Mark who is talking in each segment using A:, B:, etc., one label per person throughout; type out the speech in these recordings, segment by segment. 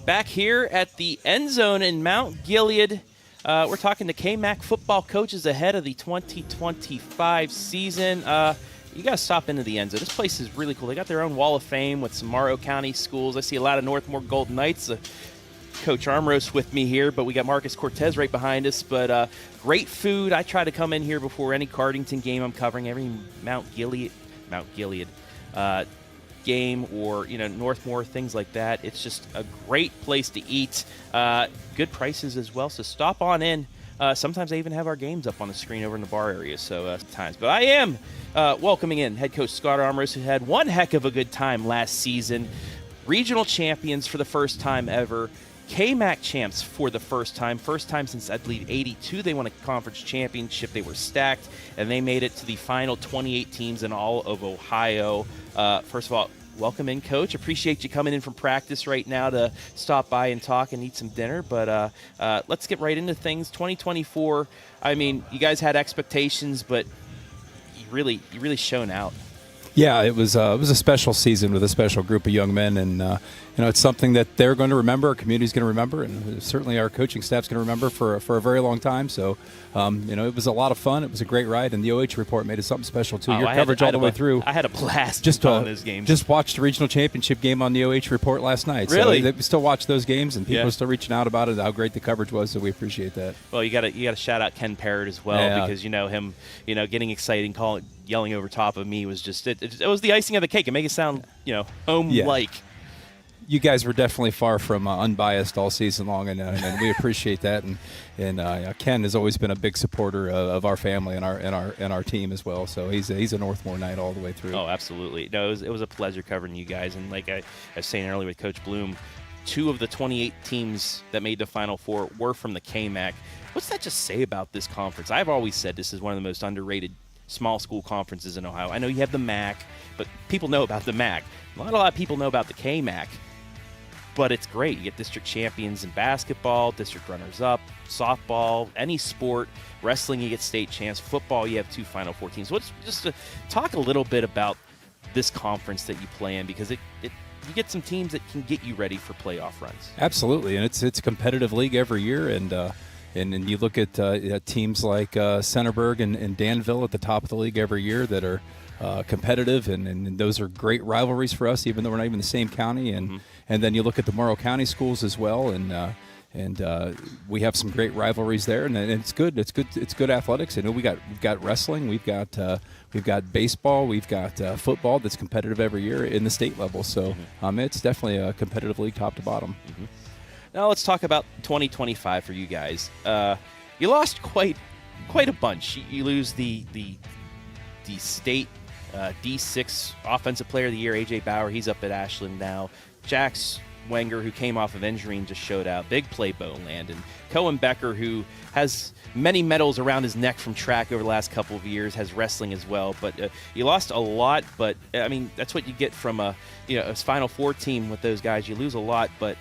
A: back here at the End Zone in Mount Gilead. We're talking to KMAC football coaches ahead of the 2025 season. You got to stop into the End Zone. This place is really cool. They got their own wall of fame with some Morrow County schools. I see a lot of Northmor Golden Knights. Coach Armrose with me here, but we got Marcus Cortez right behind us. But great food. I try to come in here before any Cardington game I'm covering, every Mount Gilead game, or Northmor, things like that. It's just a great place to eat. Good prices as well, so stop on in. Sometimes they even have our games up on the screen over in the bar area, so times. But I am welcoming in head coach Scott Armrose, who had one heck of a good time last season. Regional champions for the first time ever. KMAC champs for the first time since, I believe, 82. They won a conference championship. They were stacked, and they made it to the final 28 teams in all of Ohio. First of all, welcome in, Coach. Appreciate you coming in from practice right now to stop by and talk and eat some dinner. But let's get right into things. 2024, I mean, you guys had expectations, but you really shone out.
B: Yeah, it was a special season with a special group of young men, and it's something that they're going to remember, our community's going to remember, and certainly our coaching staff's going to remember for a very long time. So, it was a lot of fun. It was a great ride, and the OH report made it something special too. Your coverage all the way through.
A: I had a blast
B: just
A: on those games.
B: Just watched the regional championship game on the OH report last night.
A: Really?
B: So we still watch those games, and people are still reaching out about it, how great the coverage was. So we appreciate that.
A: Well, you got to shout out Ken Parrott as well, because him, getting excited and yelling over top of me was just it was the icing of the cake. It made it sound home-like.
B: You guys were definitely far from unbiased all season long, and we appreciate that. And Ken has always been a big supporter of our family and our team as well. So he's a Northmor Knight all the way through.
A: Oh, absolutely. No, it was a pleasure covering you guys. And like I was saying earlier with Coach Bloom, 2 of the 28 teams that made the Final Four were from the KMAC. What's that just say about this conference? I've always said this is one of the most underrated small school conferences in Ohio. I know you have the MAC, but people know about the MAC. Not a lot of people know about the KMAC. But it's great. You get district champions in basketball, district runners-up, softball, any sport. Wrestling, you get state champs. Football, you have 2 Final Four teams. So let's just talk a little bit about this conference that you play in, because you get some teams that can get you ready for playoff runs.
B: Absolutely, and it's a competitive league every year, and you look at teams like Centerburg and Danville at the top of the league every year that are competitive, and those are great rivalries for us, even though we're not even in the same county. And then you look at the Morrow County schools as well, and we have some great rivalries there, and it's good. It's good athletics. I know we've got wrestling, we've got baseball, we've got football that's competitive every year in the state level. So it's definitely a competitive league, top to bottom.
A: Now let's talk about 2025 for you guys. You lost quite a bunch. You lose the state D6 Offensive Player of the Year, A.J. Bauer. He's up at Ashland now. Jax Wenger, who came off of injury and just showed out. Big play Boland. And Cohen Becker, who has many medals around his neck from track over the last couple of years, has wrestling as well. But you lost a lot, but, I mean, that's what you get from a Final Four team with those guys. You lose a lot, but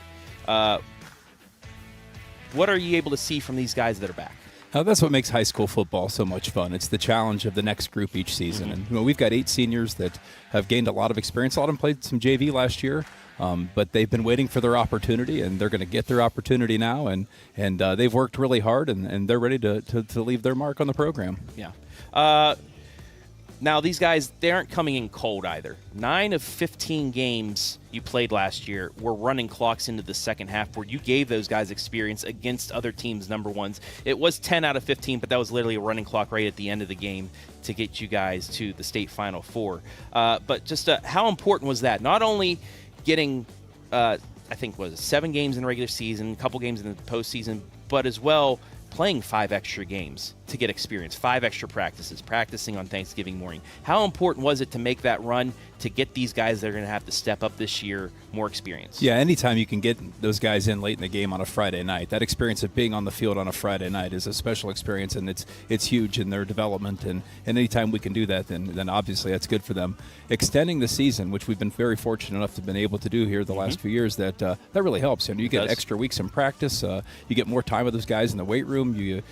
A: what are you able to see from these guys that are back?
B: That's what makes high school football so much fun. It's the challenge of the next group each season. And we've got 8 seniors that have gained a lot of experience. A lot of them played some JV last year, but they've been waiting for their opportunity, and they're going to get their opportunity now. And they've worked really hard, and they're ready to leave their mark on the program.
A: Yeah. Now, these guys, they aren't coming in cold either. 9 of 15 games you played last year were running clocks into the second half, where you gave those guys experience against other teams' number ones. It was 10 out of 15, but that was literally a running clock right at the end of the game to get you guys to the state Final Four. But just how important was that? Not only getting, I think, 7 games in the regular season, a couple games in the postseason, but as well playing 5 extra games to get experience, 5 extra practices, practicing on Thanksgiving morning. How important was it to make that run to get these guys that are going to have to step up this year more experience?
B: Yeah, anytime you can get those guys in late in the game on a Friday night, that experience of being on the field on a Friday night is a special experience, and it's huge in their development. And anytime we can do that, then obviously that's good for them. Extending the season, which we've been very fortunate enough to have been able to do here the last few years, that really helps. And you get extra weeks in practice. You get more time with those guys in the weight room. You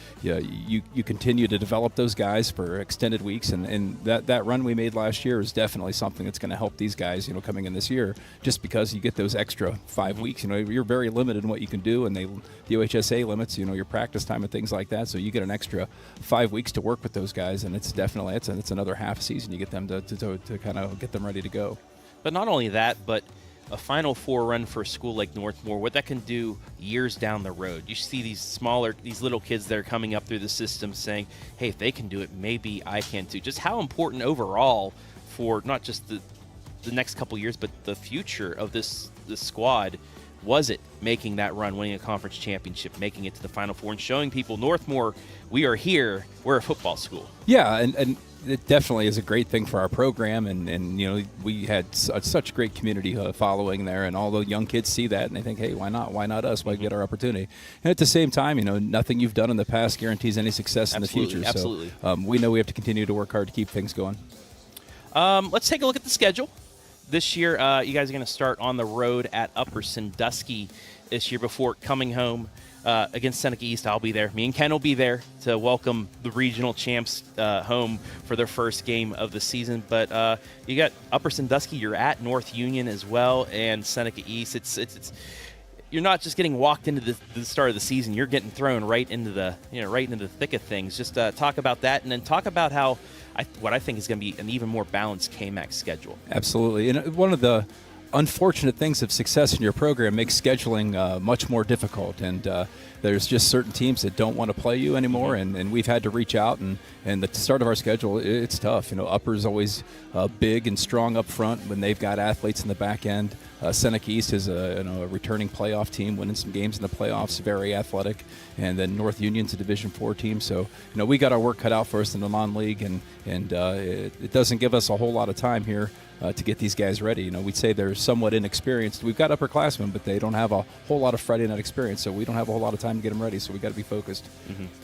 B: continue to develop those guys for extended weeks, and that run we made last year is definitely something that's going to help these guys, coming in this year, just because you get those extra 5 weeks. You're very limited in what you can do, and the OHSA limits, your practice time and things like that, so you get an extra 5 weeks to work with those guys, and it's definitely, it's another half season you get them to kind of get them ready to go.
A: But not only that, but a Final Four run for a school like Northmor, what that can do years down the road. You see these little kids that are coming up through the system saying, hey, if they can do it, maybe I can too. Just how important overall for not just the next couple years, but the future of this squad was it making that run, winning a conference championship, making it to the Final Four, and showing people, Northmor, we are here, we're a football school.
B: Yeah, and it definitely is a great thing for our program, and we had such great community following there, and all the young kids see that, and they think, hey, why not us? Why get our opportunity? And at the same time, nothing you've done in the past guarantees any success in the future.
A: Absolutely.
B: So we know we have to continue to work hard to keep things going.
A: Let's take a look at the schedule. This year, you guys are going to start on the road at Upper Sandusky this year before coming home against Seneca East. I'll be there. Me and Ken will be there to welcome the regional champs home for their first game of the season. But you got Upper Sandusky. You're at North Union as well, and Seneca East. It's you're not just getting walked into the start of the season. You're getting thrown right into the thick of things. Just talk about that, and then talk about how what I think is going to be an even more balanced KMAC schedule.
B: Absolutely, and one of the unfortunate things of success in your program makes scheduling much more difficult, and there's just certain teams that don't want to play you anymore, and we've had to reach out, and the start of our schedule, it's tough. Upper's always big and strong up front when they've got athletes in the back end. Seneca East is a returning playoff team, winning some games in the playoffs, very athletic, and then North Union's a Division IV team. So we got our work cut out for us in the non-league, and it doesn't give us a whole lot of time here to get these guys ready. We'd say they're somewhat inexperienced. We've got upperclassmen, but they don't have a whole lot of Friday night experience, so we don't have a whole lot of time to get them ready, so we got to be focused.